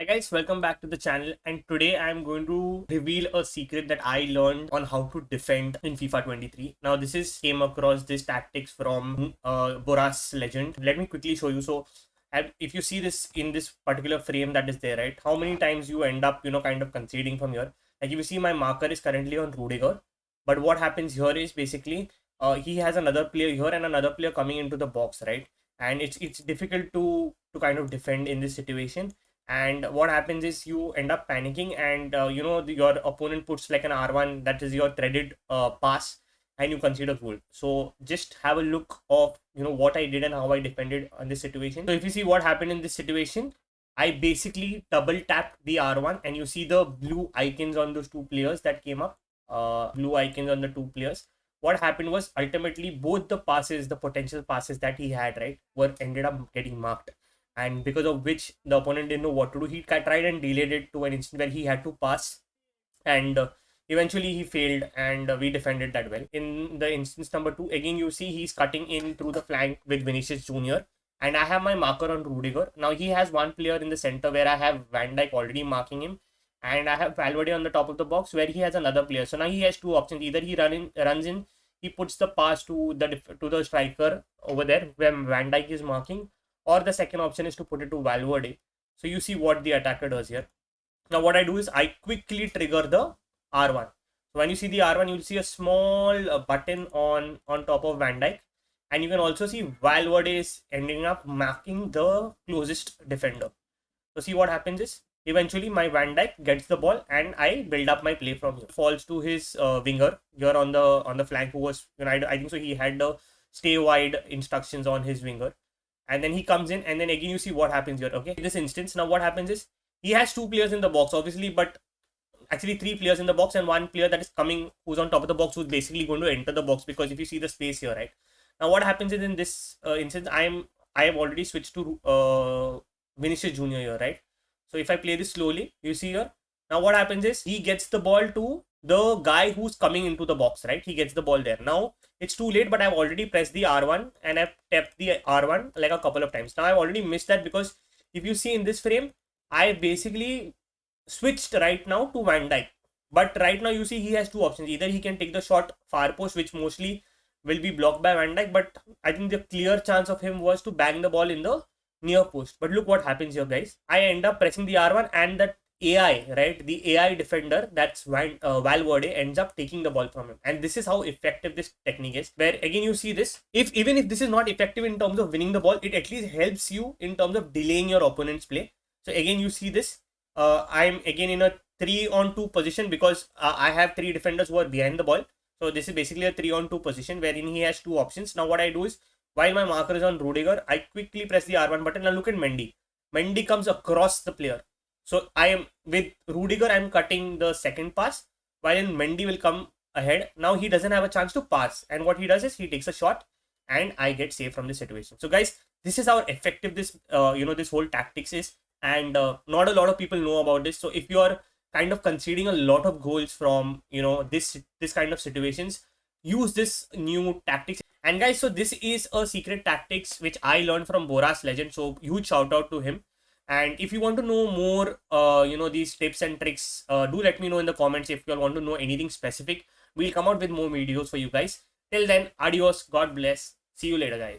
Hi guys, welcome back to the channel, and today I'm going to reveal a secret that I learned on how to defend in FIFA 23. Now this is came across this tactics from Boras Legend. Let me quickly show you. So if you see this in this particular frame that is there, right, how many times you end up kind of conceding from here. Like if you see, my marker is currently on Rudiger, but what happens here is basically he has another player here and another player coming into the box, right? And it's difficult to kind of defend in this situation. And what happens is you end up panicking, and your opponent puts like an R1, that is your threaded pass, and you concede a goal. So just have a look of what I did and how I defended on this situation. So if you see what happened in this situation, I basically double tapped the R1, and you see the blue icons on those two players that came up. Blue icons on the two players. What happened was ultimately both the passes, the potential passes that he had, right, were ended up getting marked, and because of which the opponent didn't know what to do. He tried and delayed it to an instant where he had to pass, and eventually he failed, and we defended that well. In the instance number two, again you see he's cutting in through the flank with Vinicius Jr., and I have my marker on Rudiger. Now he has one player in the center where I have Van Dijk already marking him, and I have Valverde on the top of the box where he has another player. So now he has two options: either he runs in, he puts the pass to the striker over there where Van Dijk is marking, or the second option is to put it to Valverde. So you see what the attacker does here. Now what I do is I quickly trigger the R1. So when you see the R1, you'll see a small button on top of Van Dijk, and you can also see Valverde is ending up marking the closest defender. So see what happens is eventually my Van Dijk gets the ball, and I build up my play from here. Falls to his winger here on the flank, who was I think so he had the stay wide instructions on his winger, and then he comes in, and then again you see what happens here. Okay, in this instance, now what happens is he has two players in the box obviously, but actually three players in the box and one player that is coming, who's on top of the box, who's basically going to enter the box, because if you see the space here, right, now what happens is in this instance I have already switched to Vinicius Jr. here, right? So if I play this slowly, you see here, now what happens is he gets the ball to the guy who's coming into the box, right? He gets the ball there. Now it's too late, but I've already pressed the R1 and I've tapped the R1 like a couple of times. Now I've already missed that, because if you see in this frame, I basically switched right now to Van Dijk. But right now you see he has two options. Either he can take the shot far post, which mostly will be blocked by Van Dijk, but I think the clear chance of him was to bang the ball in the near post. But look what happens here, guys. I end up pressing the R1, and that AI, right, the AI defender, that's Valverde, ends up taking the ball from him. And this is how effective this technique is, where again you see this, even if this is not effective in terms of winning the ball, it at least helps you in terms of delaying your opponent's play. So again you see this, I'm again in a 3-on-2 position, because I have three defenders who are behind the ball. So this is basically a 3-on-2 position wherein he has two options. Now what I do is, while my marker is on Rudiger, I quickly press the R1 button. Now look at Mendy. Mendy comes across the player. So I am with Rudiger, I'm cutting the second pass, while in Mendy will come ahead. Now he doesn't have a chance to pass, and what he does is he takes a shot, and I get saved from this situation. So guys, this is how effective this this whole tactics is, and not a lot of people know about this. So if you are kind of conceding a lot of goals from this kind of situations, use this new tactics. And guys, so this is a secret tactics which I learned from Boras Legend, so huge shout out to him. And if you want to know more these tips and tricks, do let me know in the comments. If you all want to know anything specific, we'll come out with more videos for you guys. Till then, adios, God bless, see you later, guys.